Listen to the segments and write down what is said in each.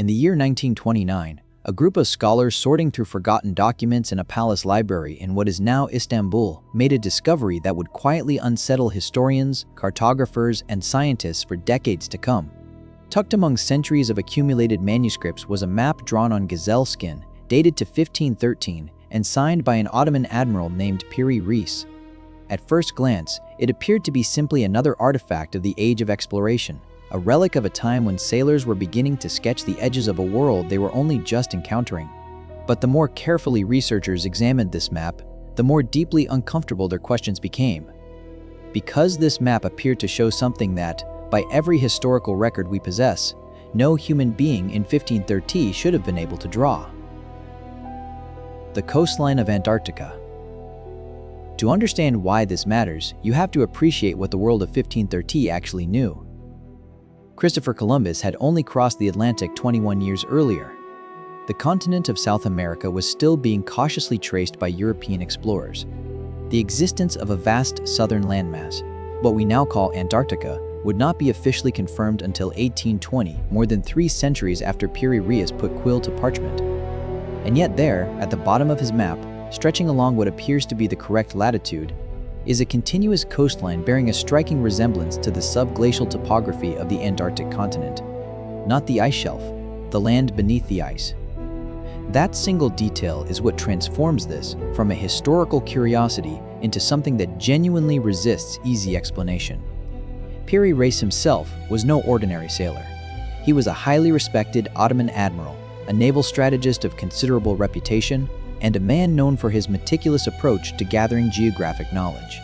In the year 1929, a group of scholars sorting through forgotten documents in a palace library in what is now Istanbul made a discovery that would quietly unsettle historians, cartographers, and scientists for decades to come. Tucked among centuries of accumulated manuscripts was a map drawn on gazelle-skin, dated to 1513, and signed by an Ottoman admiral named Piri Reis. At first glance, it appeared to be simply another artifact of the age of exploration, a relic of a time when sailors were beginning to sketch the edges of a world they were only just encountering. But the more carefully researchers examined this map, the more deeply uncomfortable their questions became. Because this map appeared to show something that, by every historical record we possess, no human being in 1530 should have been able to draw. The coastline of Antarctica. To understand why this matters, you have to appreciate what the world of 1530 actually knew. Christopher Columbus had only crossed the Atlantic 21 years earlier. The continent of South America was still being cautiously traced by European explorers. The existence of a vast southern landmass, what we now call Antarctica, would not be officially confirmed until 1820, more than 3 centuries after Piri Reis put quill to parchment. And yet there, at the bottom of his map, stretching along what appears to be the correct latitude, is a continuous coastline bearing a striking resemblance to the subglacial topography of the Antarctic continent. Not the ice shelf, the land beneath the ice. That single detail is what transforms this from a historical curiosity into something that genuinely resists easy explanation. Piri Reis himself was no ordinary sailor. He was a highly respected Ottoman admiral, a naval strategist of considerable reputation, and a man known for his meticulous approach to gathering geographic knowledge.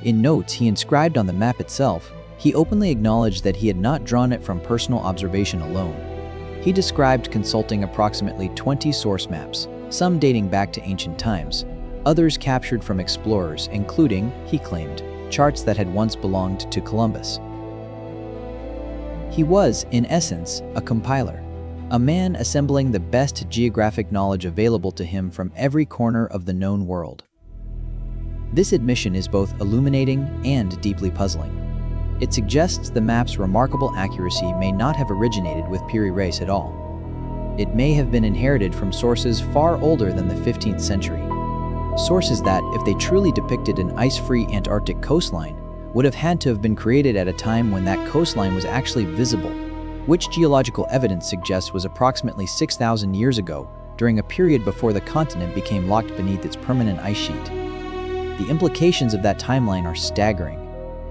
In notes he inscribed on the map itself, he openly acknowledged that he had not drawn it from personal observation alone. He described consulting approximately 20 source maps, some dating back to ancient times, others captured from explorers, including, he claimed, charts that had once belonged to Columbus. He was, in essence, a compiler, a man assembling the best geographic knowledge available to him from every corner of the known world. This admission is both illuminating and deeply puzzling. It suggests the map's remarkable accuracy may not have originated with Piri Reis at all. It may have been inherited from sources far older than the 15th century. Sources that, if they truly depicted an ice-free Antarctic coastline, would have had to have been created at a time when that coastline was actually visible, which geological evidence suggests was approximately 6,000 years ago, during a period before the continent became locked beneath its permanent ice sheet. The implications of that timeline are staggering,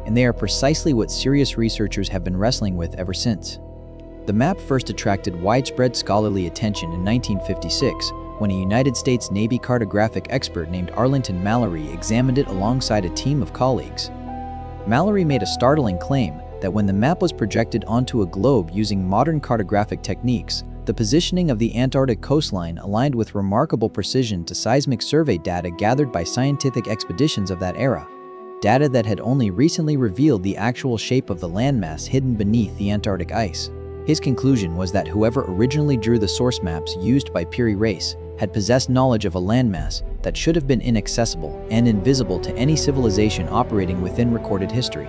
and they are precisely what serious researchers have been wrestling with ever since. The map first attracted widespread scholarly attention in 1956, when a United States Navy cartographic expert named Arlington Mallory examined it alongside a team of colleagues. Mallory made a startling claim that when the map was projected onto a globe using modern cartographic techniques, the positioning of the Antarctic coastline aligned with remarkable precision to seismic survey data gathered by scientific expeditions of that era, data that had only recently revealed the actual shape of the landmass hidden beneath the Antarctic ice. His conclusion was that whoever originally drew the source maps used by Piri Reis had possessed knowledge of a landmass that should have been inaccessible and invisible to any civilization operating within recorded history.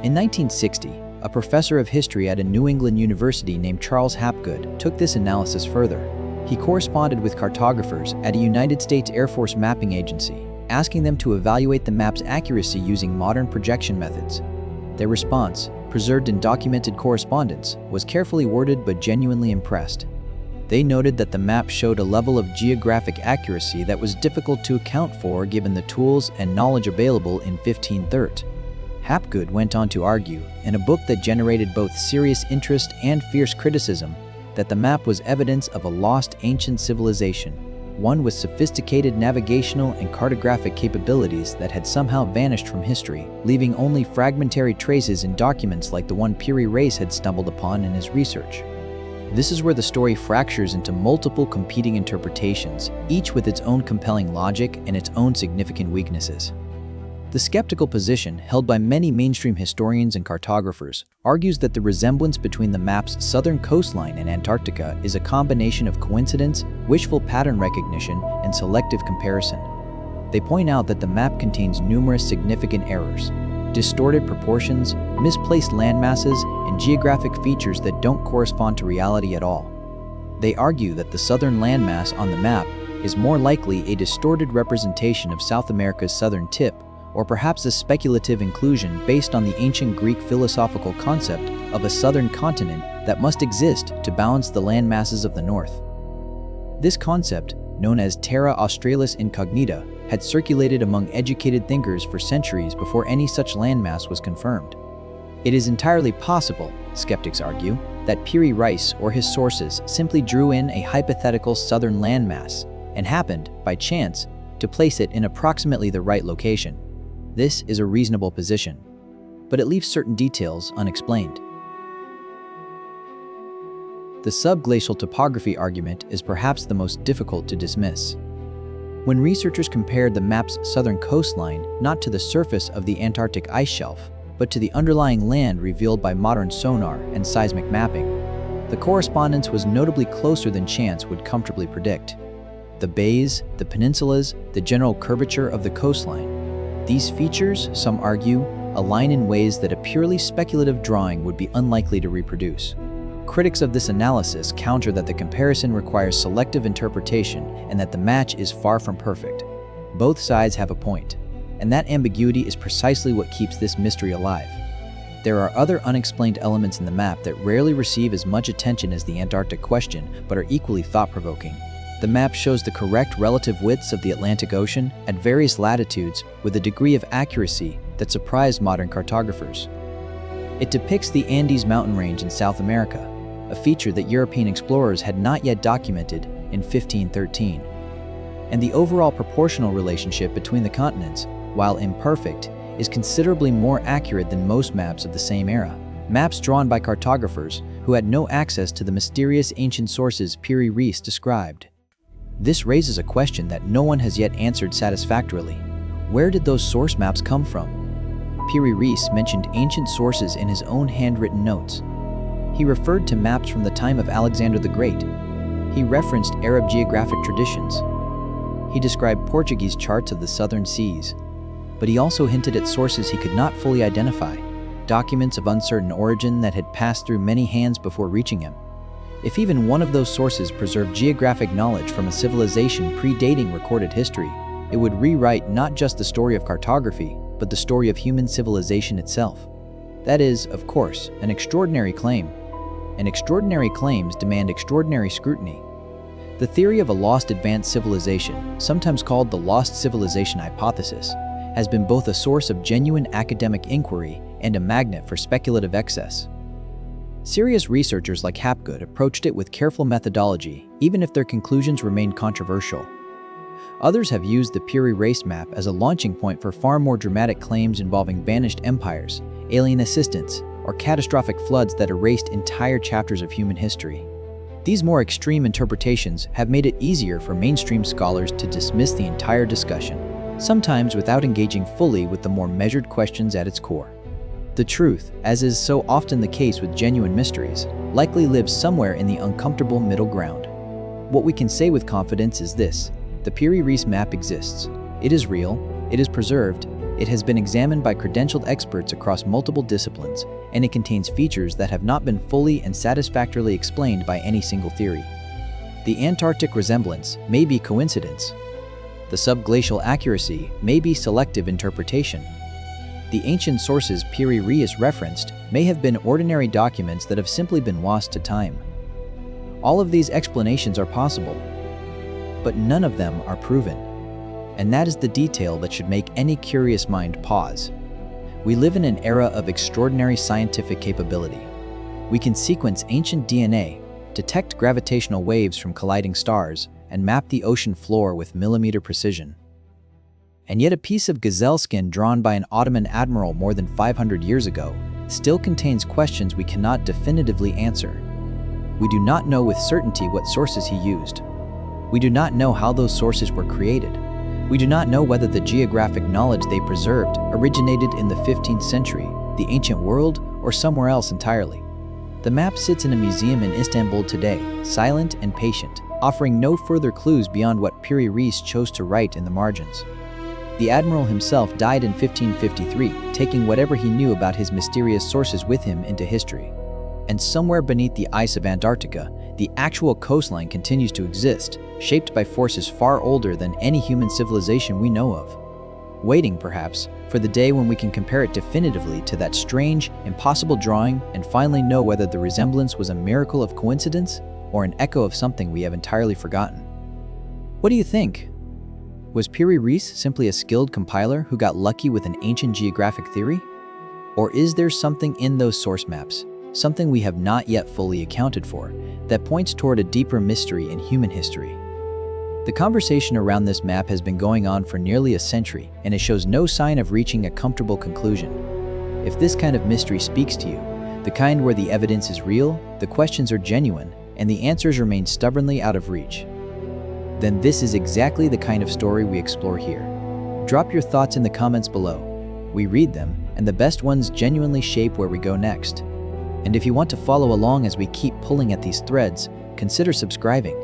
In 1960, a professor of history at a New England university named Charles Hapgood took this analysis further. He corresponded with cartographers at a United States Air Force mapping agency, asking them to evaluate the map's accuracy using modern projection methods. Their response, preserved in documented correspondence, was carefully worded but genuinely impressed. They noted that the map showed a level of geographic accuracy that was difficult to account for given the tools and knowledge available in 1530. Hapgood went on to argue, in a book that generated both serious interest and fierce criticism, that the map was evidence of a lost ancient civilization, one with sophisticated navigational and cartographic capabilities that had somehow vanished from history, leaving only fragmentary traces in documents like the one Piri Reis had stumbled upon in his research. This is where the story fractures into multiple competing interpretations, each with its own compelling logic and its own significant weaknesses. The skeptical position, held by many mainstream historians and cartographers, argues that the resemblance between the map's southern coastline and Antarctica is a combination of coincidence, wishful pattern recognition, and selective comparison. They point out that the map contains numerous significant errors. distorted proportions, misplaced landmasses, and geographic features that don't correspond to reality at all. They argue that the southern landmass on the map is more likely a distorted representation of South America's southern tip, or perhaps a speculative inclusion based on the ancient Greek philosophical concept of a southern continent that must exist to balance the landmasses of the north. This concept, known as Terra Australis Incognita, had circulated among educated thinkers for centuries before any such landmass was confirmed. It is entirely possible, skeptics argue, that Piri Reis or his sources simply drew in a hypothetical southern landmass and happened, by chance, to place it in approximately the right location. This is a reasonable position, but it leaves certain details unexplained. The subglacial topography argument is perhaps the most difficult to dismiss. When researchers compared the map's southern coastline not to the surface of the Antarctic ice shelf, but to the underlying land revealed by modern sonar and seismic mapping, the correspondence was notably closer than chance would comfortably predict. The bays, the peninsulas, the general curvature of the coastline. These features, some argue, align in ways that a purely speculative drawing would be unlikely to reproduce. Critics of this analysis counter that the comparison requires selective interpretation and that the match is far from perfect. Both sides have a point, and that ambiguity is precisely what keeps this mystery alive. There are other unexplained elements in the map that rarely receive as much attention as the Antarctic question, but are equally thought-provoking. The map shows the correct relative widths of the Atlantic Ocean at various latitudes with a degree of accuracy that surprised modern cartographers. It depicts the Andes mountain range in South America, a feature that European explorers had not yet documented in 1513. And the overall proportional relationship between the continents, while imperfect, is considerably more accurate than most maps of the same era. Maps drawn by cartographers who had no access to the mysterious ancient sources Piri Reis described. This raises a question that no one has yet answered satisfactorily. Where did those source maps come from? Piri Reis mentioned ancient sources in his own handwritten notes. He referred to maps from the time of Alexander the Great. He referenced Arab geographic traditions. He described Portuguese charts of the southern seas. But he also hinted at sources he could not fully identify, documents of uncertain origin that had passed through many hands before reaching him. If even one of those sources preserved geographic knowledge from a civilization predating recorded history, it would rewrite not just the story of cartography, but the story of human civilization itself. That is, of course, an extraordinary claim. And extraordinary claims demand extraordinary scrutiny. The theory of a lost advanced civilization, sometimes called the lost civilization hypothesis, has been both a source of genuine academic inquiry and a magnet for speculative excess. Serious researchers like Hapgood approached it with careful methodology, even if their conclusions remained controversial. Others have used the Piri Reis Map as a launching point for far more dramatic claims involving vanished empires, alien assistance, or catastrophic floods that erased entire chapters of human history. These more extreme interpretations have made it easier for mainstream scholars to dismiss the entire discussion, sometimes without engaging fully with the more measured questions at its core. The truth, as is so often the case with genuine mysteries, likely lives somewhere in the uncomfortable middle ground. What we can say with confidence is this: the Piri Reis Map exists. It is real, it is preserved, it has been examined by credentialed experts across multiple disciplines, and it contains features that have not been fully and satisfactorily explained by any single theory. The Antarctic resemblance may be coincidence. The subglacial accuracy may be selective interpretation. The ancient sources Piri Reis referenced may have been ordinary documents that have simply been lost to time. All of these explanations are possible, but none of them are proven. And that is the detail that should make any curious mind pause. We live in an era of extraordinary scientific capability. We can sequence ancient DNA, detect gravitational waves from colliding stars, and map the ocean floor with millimeter precision. And yet a piece of gazelle-skin drawn by an Ottoman admiral more than 500 years ago still contains questions we cannot definitively answer. We do not know with certainty what sources he used. We do not know how those sources were created. We do not know whether the geographic knowledge they preserved originated in the 15th century, the ancient world, or somewhere else entirely. The map sits in a museum in Istanbul today, silent and patient, offering no further clues beyond what Piri Reis chose to write in the margins. The admiral himself died in 1553, taking whatever he knew about his mysterious sources with him into history. And somewhere beneath the ice of Antarctica, the actual coastline continues to exist, shaped by forces far older than any human civilization we know of. Waiting, perhaps, for the day when we can compare it definitively to that strange, impossible drawing and finally know whether the resemblance was a miracle of coincidence or an echo of something we have entirely forgotten. What do you think? Was Piri Reis simply a skilled compiler who got lucky with an ancient geographic theory? Or is there something in those source maps, something we have not yet fully accounted for, that points toward a deeper mystery in human history? The conversation around this map has been going on for nearly a century, and it shows no sign of reaching a comfortable conclusion. If this kind of mystery speaks to you, the kind where the evidence is real, the questions are genuine, and the answers remain stubbornly out of reach, then this is exactly the kind of story we explore here. Drop your thoughts in the comments below. We read them, and the best ones genuinely shape where we go next. And if you want to follow along as we keep pulling at these threads, consider subscribing.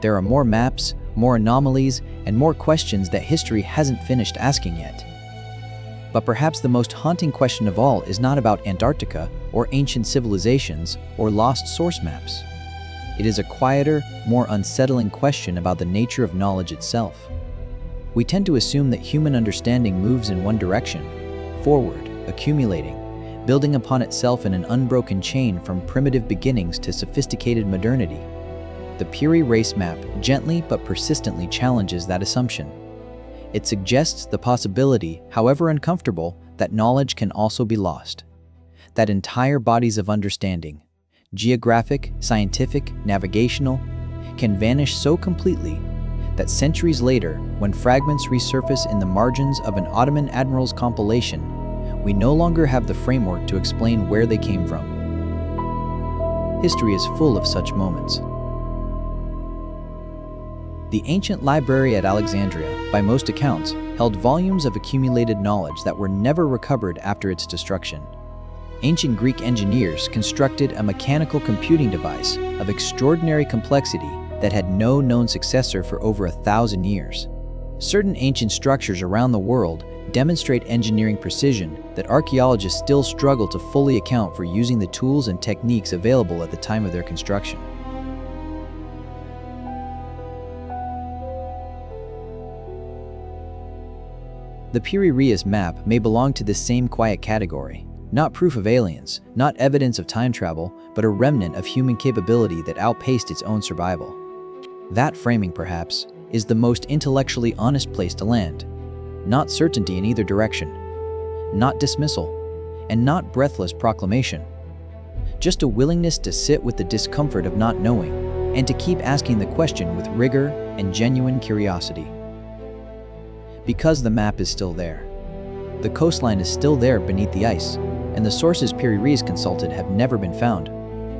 There are more maps, more anomalies, and more questions that history hasn't finished asking yet. But perhaps the most haunting question of all is not about Antarctica or ancient civilizations or lost source maps. It is a quieter, more unsettling question about the nature of knowledge itself. We tend to assume that human understanding moves in one direction, forward, accumulating, building upon itself in an unbroken chain from primitive beginnings to sophisticated modernity. The Piri Reis Map gently but persistently challenges that assumption. It suggests the possibility, however uncomfortable, that knowledge can also be lost. That entire bodies of understanding, geographic, scientific, navigational, can vanish so completely that centuries later, when fragments resurface in the margins of an Ottoman admiral's compilation, we no longer have the framework to explain where they came from. History is full of such moments. The ancient library at Alexandria, by most accounts, held volumes of accumulated knowledge that were never recovered after its destruction. Ancient Greek engineers constructed a mechanical computing device of extraordinary complexity that had no known successor for over 1,000 years. Certain ancient structures around the world demonstrate engineering precision that archaeologists still struggle to fully account for using the tools and techniques available at the time of their construction. The Piri Reis Map may belong to this same quiet category. Not proof of aliens, not evidence of time travel, but a remnant of human capability that outpaced its own survival. That framing, perhaps, is the most intellectually honest place to land. Not certainty in either direction, not dismissal, and not breathless proclamation. Just a willingness to sit with the discomfort of not knowing, and to keep asking the question with rigor and genuine curiosity. Because the map is still there. The coastline is still there beneath the ice, and the sources Piri Reis consulted have never been found.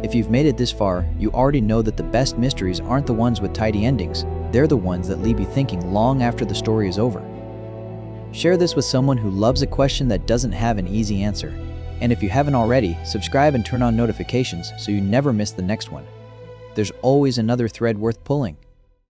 If you've made it this far, you already know that the best mysteries aren't the ones with tidy endings, they're the ones that leave you thinking long after the story is over. Share this with someone who loves a question that doesn't have an easy answer. And if you haven't already, subscribe and turn on notifications so you never miss the next one. There's always another thread worth pulling.